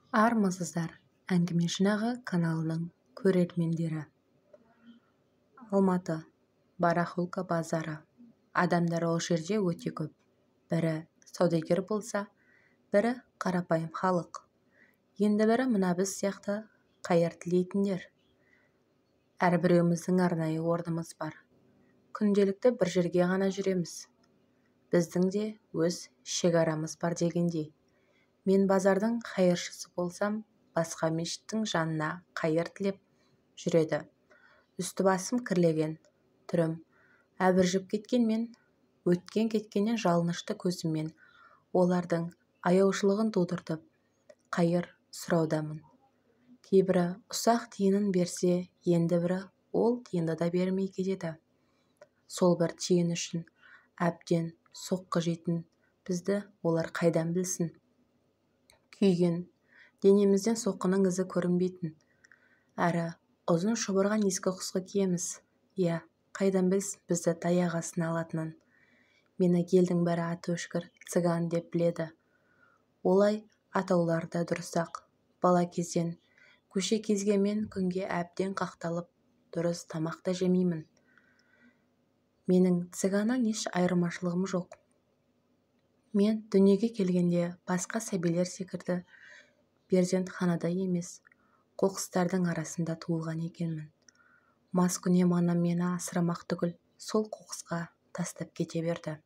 Армысыздар, әңгіме жинағы каналының көрермендері. Алматы, Барахолка базары. Адамдар ол жерде өте көп. Бірі саудагер болса, бірі қарапайым халық. Енді бірі мына біз сияқты қайыр тілейтіндер. Әрбіреуіміздің арнайы орнымыз бар. Күнделікті бір жерге ғана жүреміз. Біздің де өз шекарамыз бар дегендей. Мен базардың қайыршысы болсам, басқа мешіттің жанына қайыр тілеп жүреді. Үсті басым кірлеген, түрім әбіржіп кеткенмен, өткен-кеткеннен жалынышты көзіммен олардың аяушылығын тудыртып, қайыр сұраудамын. Кейбірі ұсақ тиынын берсе, енді бірі ол тиынды да бермей кетеді. Сол бір тиын үшін әбден соққы жейтін бізді олар қайдан білсін? Күйген, денемізден соққының ізі көрінбейтін. Әрі ұзын шұбырған ескі құсқы киеміз. Иә, қайдан білсін бізді таяқ астына алатынын. Мені елдің бәрі аты өшкір цыган деп біледі. Олай атауларда дұрысақ. Бала кезден көше кезгенмен күнге әбден қақталып, дұрыс тамақ та жемеймін. Менің цыганнан еш айырмашылығым жоқ. Мен дүниеге келгенде басқа сәбилер секілді перзентханада емес, қоқыстардың арасында туылған екенмін. Маскүнем анам мені асырамақ түгіл сол қоқысқа тастап кете берді.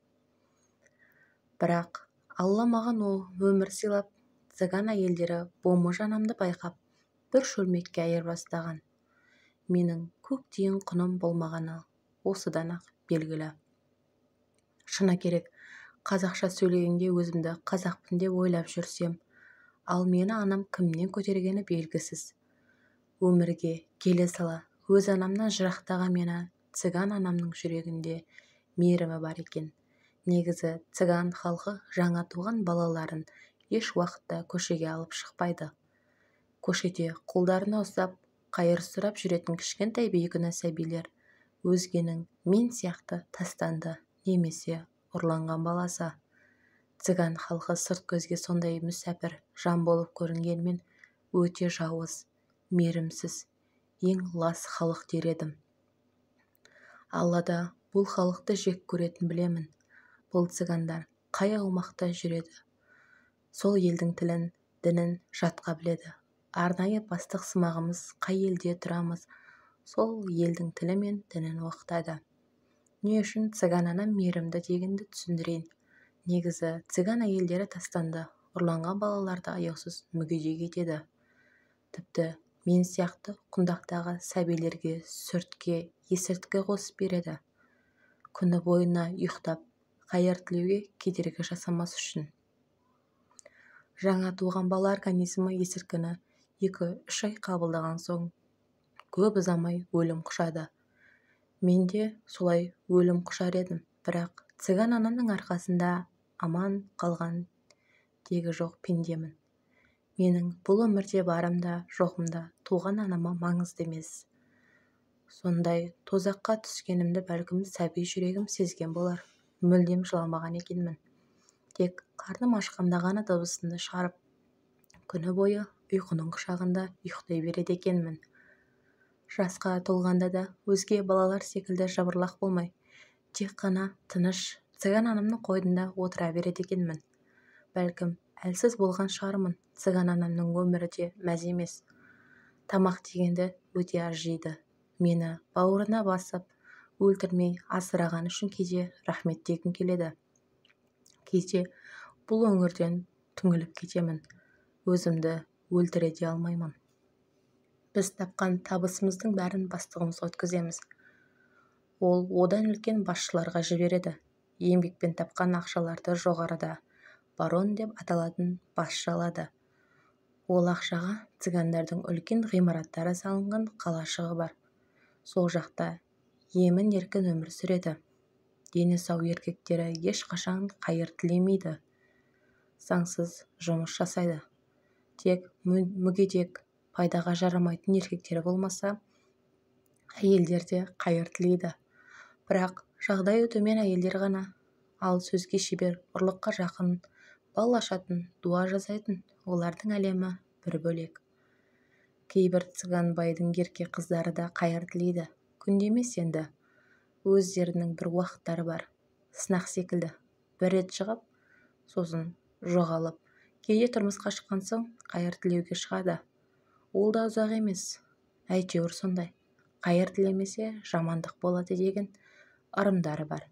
Бірақ Алла маған өмір сыйлап, цыган әйелдері бомы жанамды байқап, бір шөлмекке айырбастаған. Менің көк тиын құным болмағаны осыдан-ақ белгілі. Шыны керек, қазақша сөйлегенде өзімді қазақпын деп ойлап жүрсем, ал мені анам кімнен көтергені белгісіз. Өмірге келе сала өз анамнан жырақтаған мені цыган анамның жүрегінде мейірімі бар екен. Негізі цыган халқы жаңа туған балаларын еш уақытта көшеге алып шықпайды. Көшеде қолдарына ұстап, қайыр сұрап жүретін кішкентай бейкүнә сәбилер өзгенің мен сияқты тастанды немесе ұрланған баласы. Цыган халқы сырт көзге сондай мүсәпір жан болып көрінгенмен өте жауыз, мейірімсіз, ең лас халық дер едім. Аллада бұл халықты жек көретін білемін. Бұл цыгандар қай аумақта жүреді? Сол елдің тілін, дінін жатқа біледі. Арнайы бастық сымағымыз қай елде тұрамыз, сол елдің тілі мен дінін оқытады. Не үшін цыган анам мейірімді дегенді түсіндірейін. Негізі цыган әйелдері тастанды, ұрланған балаларды аяусыз мүгедек етеді. Тіпті мен сияқты құндақтағы сәбилерге сүртке, есірткі қосып береді. Күні бойына ұйықтап, қайыр тілеуге кедергі жасамас үшін. Жаңа туған бала организмі есірткіні 2-3 ай қабылдаған соң, көп ұзамай өлім құшады. Мен де солай өлім құшар едім, бірақ цыган анамның арқасында аман қалған тегі жоқ пендемін. Менің бұл өмірде барымда, жоғымда туған анама маңызды емес. Сондай тозаққа түскенімді бәлкім сәби жүрегім сезген болар. Мүлдем жыламаған екенмін. Тек қарным ашқанда ғана дыбысымды шығарып, күні бойы ұйқының құшағында ұйықтай береді екенмін. Жасқа толғанда да өзге балалар секілді жабырлақ болмай, тек қана тыныш цыган анамның қойнында отыра береді екенмін. Бәлкім әлсіз болған шығармын, цыган анамның өмірі де мәз емес. Тамақ дегенді өте аз жейді. Мені бауырына басып, өлтірмей асыраған үшін кейде рахмет дегім келеді. Кейде бұл өңірден түңіліп кетемін. Өзімді өлтіре де алмаймын. Біз тапқан табысымыздың бәрін бастығымызға өткіземіз. Ол одан үлкен басшыларға жібереді. Еңбекпен тапқан ақшаларды жоғарыда барон деп аталатын басшы алады. Ол ақшаға цыгандардың үлкен ғимараттары салынған қалашығы бар. Сол жақта емін-еркін өмір сүреді. Дені сау еркектері ешқашан қайыр тілемейді. Заңсыз жұмыс жасайды. Тек мүгедек, пайдаға жарамайтын еркектері болмаса, әйелдерде қайыр тілейді. Бірақ жағдайы төмен әйелдер ғана, ал сөзге шебер, ұрлыққа жақын, бал ашатын, дуа жасайтын, олардың әлемі бір бөлек. Кейбір цыганбайдың ерке қыздары да қайыр тілейді. Күнде емес енді. Өздерінің бір уақыттары бар. Сынақ секілді. Бір рет шығып, сосын жоғалып. Кейде тұрмысқа шыққан соң қайыр тілеуге шығады. Ол да ұзақ емес. Әйтеуір сондай. Қайыр тілемесе жамандық болады деген ырымдары бар.